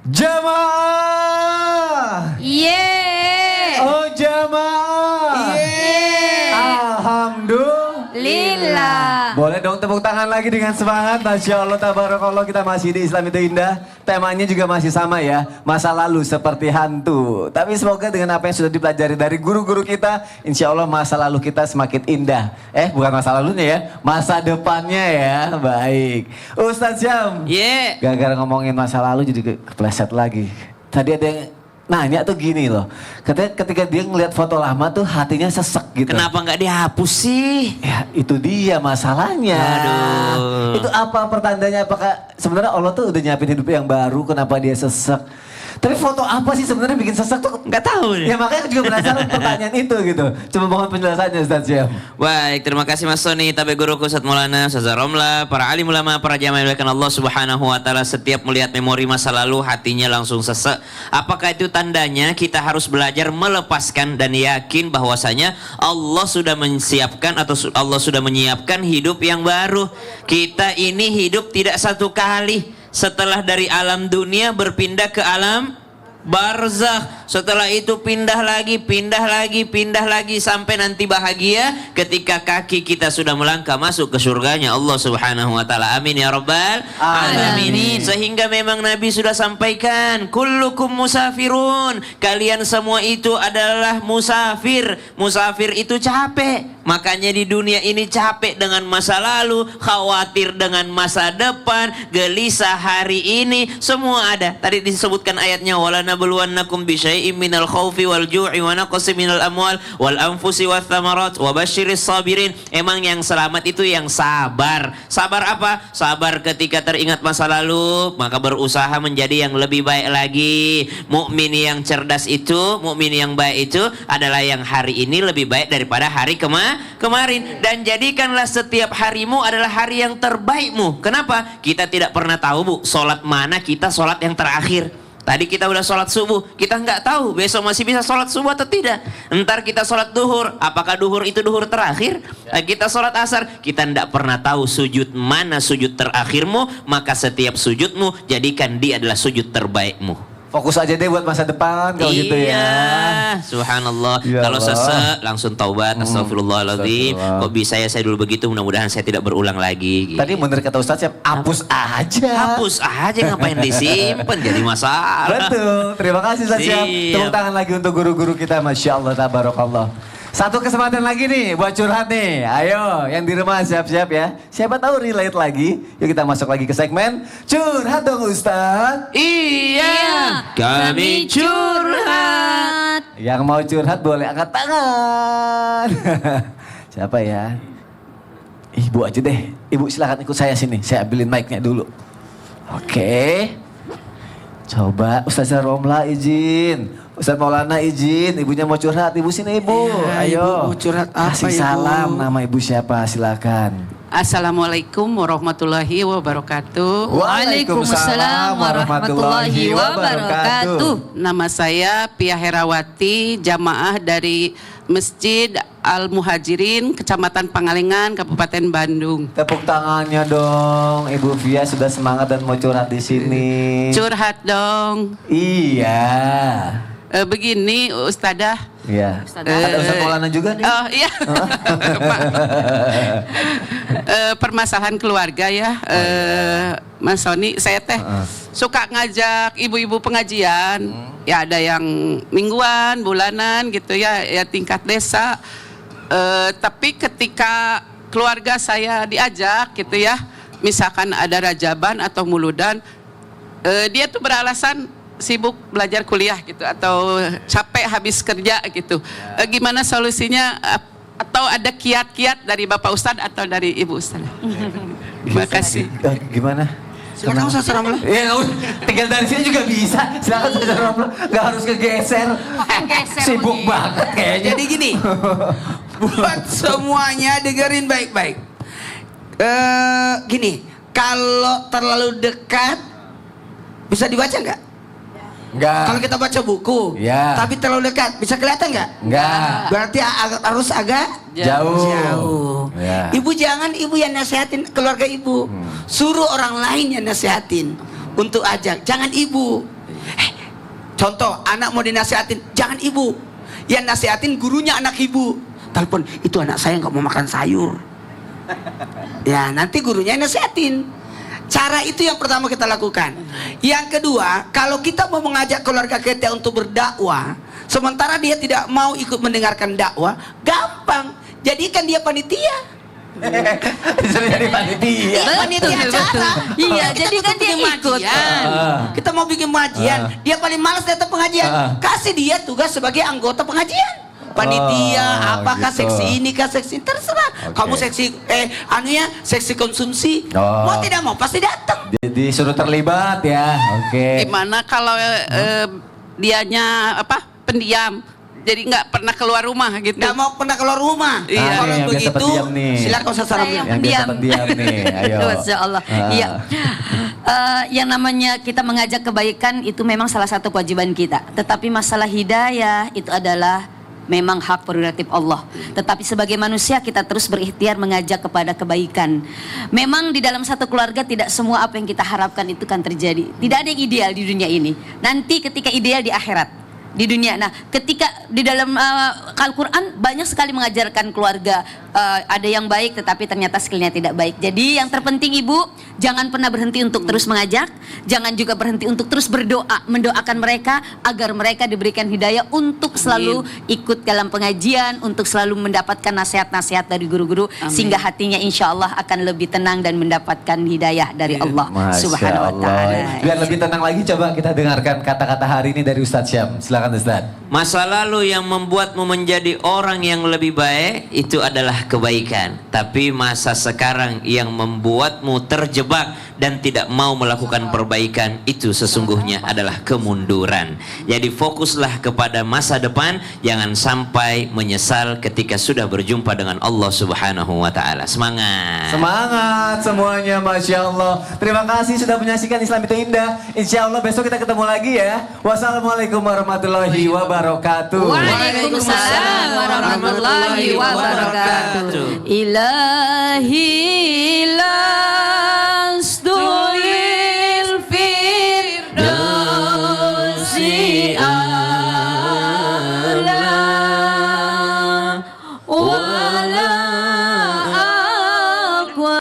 Jamaah. Yeay. Oh jamaah. Yeay. Alhamdulillah. Boleh dong tepuk tangan lagi dengan semangat. Masya Allah, tabarakallah, kita masih di Islam itu indah. Temanya juga masih sama ya. Masa lalu seperti hantu. Tapi semoga dengan apa yang sudah dipelajari dari guru-guru kita, insya Allah masa lalu kita semakin indah. Bukan masa lalunya ya, masa depannya ya. Baik. Ustadz Syam. Yeah. Gara-gara ngomongin masa lalu jadi kepleset lagi. Tadi ada yang nanya tuh gini loh. Katanya ketika dia ngeliat foto lama tuh hatinya sesek gitu. Kenapa nggak dihapus sih? Ya itu dia masalahnya. Aduh. Itu apa pertandanya? Apakah sebenarnya Allah tuh udah nyiapin hidup yang baru, kenapa dia sesek? Tapi foto apa sih sebenarnya bikin sesek tuh? Nggak tahu nih. Ya makanya aku juga penasaran pertanyaan itu gitu. Coba mohon penjelasannya Ustaz Syam. Baik, terima kasih Mas Soni, tapi guruku Ustaz Maulana, Ustaz Romla, para alim ulama, para jamaah yang dimuliakan Allah Subhanahu wa taala, setiap melihat memori masa lalu hatinya langsung sesek. Apakah itu tandanya kita harus belajar melepaskan dan yakin bahwasanya Allah sudah menyiapkan atau Allah sudah menyiapkan hidup yang baru. Kita ini hidup tidak satu kali. Setelah dari alam dunia berpindah ke alam barzakh, setelah itu pindah lagi sampai nanti bahagia ketika kaki kita sudah melangkah masuk ke surganya Allah Subhanahu wa taala. Amin ya rabbal alamin. Sehingga memang Nabi sudah sampaikan, kullukum musafirun, kalian semua itu adalah musafir. Musafir itu capek. Makanya di dunia ini capek dengan masa lalu, khawatir dengan masa depan, gelisah hari ini, semua ada. Tadi disebutkan ayatnya, wala nabluwannakum bisyai'im minal khaufi wal ju'i wa naqsin minal amwal wal anfusi wath thamarat wa basyiris sabirin. Emang yang selamat itu yang sabar. Sabar apa? Sabar ketika teringat masa lalu, maka berusaha menjadi yang lebih baik lagi. Mukmin yang cerdas itu, mukmin yang baik itu adalah yang hari ini lebih baik daripada hari kemarin. Dan jadikanlah setiap harimu adalah hari yang terbaikmu. Kenapa? Kita tidak pernah tahu, Bu, sholat mana kita sholat yang terakhir. Tadi kita udah sholat subuh, kita nggak tahu besok masih bisa sholat subuh atau tidak. Ntar kita sholat duhur, apakah duhur itu duhur terakhir? Kita sholat asar, kita nggak pernah tahu sujud mana sujud terakhirmu. Maka setiap sujudmu jadikan dia adalah sujud terbaikmu. Fokus aja deh buat masa depan kalau gitu ya. Subhanallah. Ya kalau Allah. sesek langsung taubat, astagfirullahaladzim. Kok bisa ya saya dulu begitu, mudah-mudahan saya tidak berulang lagi. Tadi bener kata Ustaz Syam, hapus aja. Hapus aja, ngapain disimpan jadi masalah. Betul, terima kasih Ustaz Syam. Tepuk tangan lagi untuk guru-guru kita, Masya Allah, tabarakallah. Satu kesempatan lagi nih buat curhat nih. Ayo, yang di rumah siap-siap ya. Siapa tahu relate lagi. Yuk kita masuk lagi ke segmen Curhat dong Ustaz. Iya, kami curhat. Yang mau curhat boleh angkat tangan. Siapa ya? Ibu aja deh. Ibu silakan ikut saya sini. Saya ambilin mic-nya dulu. Oke. Coba Ustazah Romla izin. Ustaz Maulana izin, ibunya mau curhat. Ibu sini ibu, Ya, ayo. Ibu mau curhat apa, kasih Ibu? salam, nama ibu siapa, silakan. Assalamualaikum warahmatullahi wabarakatuh. Waalaikumsalam warahmatullahi wabarakatuh. Nama saya Pia Herawati, jamaah dari Masjid Al-Muhajirin, Kecamatan Pangalengan, Kabupaten Bandung. Tepuk tangannya dong, Ibu Via sudah semangat dan mau curhat di sini. Curhat dong. Iya. Begini Ustadzah. Iya. Ada Ustaz Maulana juga nih. Oh iya. Pak. Permasalahan keluarga ya. Mas Soni, saya teh suka ngajak ibu-ibu pengajian. Ya ada yang mingguan, bulanan gitu ya, ya tingkat desa. Tapi ketika keluarga saya diajak gitu ya, misalkan ada rajaban atau muludan, dia tuh beralasan sibuk belajar kuliah gitu atau capek habis kerja gitu. Gimana solusinya? Atau ada kiat-kiat dari Bapak Ustadz atau dari Ibu Ustadz? Terima kasih. Gimana? Silakan Ustadz Ramla. Ya tinggal dari sini juga bisa. Silakan Ustaz Ramla. Gak harus kegeser. Sibuk banget kayaknya. Jadi gini, buat semuanya dengerin baik-baik. Gini, kalau terlalu dekat bisa dibaca nggak? Enggak. Kalau kita baca buku, Ya. tapi terlalu dekat bisa kelihatan nggak? Enggak. Berarti harus agak Jauh. Ya. Ibu jangan ibu yang nasihatin keluarga ibu, suruh orang lain yang nasihatin untuk ajak. Jangan ibu. Contoh, anak mau dinasihatin, jangan ibu. Yang nasihatin gurunya anak ibu. Telepon, itu anak saya nggak mau makan sayur. Ya, nanti gurunya yang nasihatin. Cara itu yang pertama kita lakukan. Yang kedua, kalau kita mau mengajak keluarga kita untuk berdakwah, sementara dia tidak mau ikut mendengarkan dakwah, gampang. Jadikan dia panitia. Disuruh jadi panitia. Panitia acara. Iya, Kita jadi tuh kan dia bikin ikut. pengajian. Kita mau bikin pengajian. Dia paling malas datang pengajian. Kasih dia tugas sebagai anggota pengajian. Panitia, apakah gitu. seksi ini kah seksi terserah. Oke. Kamu seksi seksi konsumsi. Oh. Mau tidak mau pasti datang. Jadi suruh terlibat ya. Oke. Gimana kalau dianya pendiam, jadi nggak pernah keluar rumah gitu. Nggak mau pernah keluar rumah. Iya. Kalau Yang biasa begitu, pendiam nih. silakan Ustaz Saya Ramli. yang Yang biasa pendiam nih. Ayo. Masya Allah. Iya. Yang namanya kita mengajak kebaikan itu memang salah satu kewajiban kita. Tetapi masalah hidayah itu adalah memang hak prerogatif Allah. Tetapi sebagai manusia kita terus berikhtiar mengajak kepada kebaikan. Memang di dalam satu keluarga tidak semua apa yang kita harapkan itu kan terjadi. Tidak ada yang ideal di dunia ini. Nanti ketika ideal di akhirat. Di dunia. Nah, ketika di dalam Al-Quran banyak sekali mengajarkan keluarga ada yang baik tetapi ternyata skillnya tidak baik. Jadi yang terpenting ibu jangan pernah berhenti untuk terus mengajak, jangan juga berhenti untuk terus berdoa, mendoakan mereka agar mereka diberikan hidayah untuk selalu ikut dalam pengajian, untuk selalu mendapatkan nasihat-nasihat dari guru-guru sehingga hatinya insya Allah akan lebih tenang dan mendapatkan hidayah dari Allah Masya Subhanahu Wa Taala. Allah. Biar lebih tenang lagi coba kita dengarkan kata-kata hari ini dari Ustadz Syam. Silakan Ustadz. Masa lalu yang membuatmu menjadi orang yang lebih baik itu adalah kebaikan. Tapi masa sekarang yang membuatmu terjebak dan tidak mau melakukan perbaikan itu sesungguhnya adalah kemunduran. Jadi fokuslah kepada masa depan, jangan sampai menyesal ketika sudah berjumpa dengan Allah Subhanahu wa taala. Semangat. Semangat semuanya, Masya Allah. Terima kasih sudah menyaksikan Islam itu Indah. Insya Allah besok kita ketemu lagi ya. Wassalamualaikum warahmatullahi wabarakatuh. Waalaikumsalam warahmatullahi wabarakatuh. Ilahi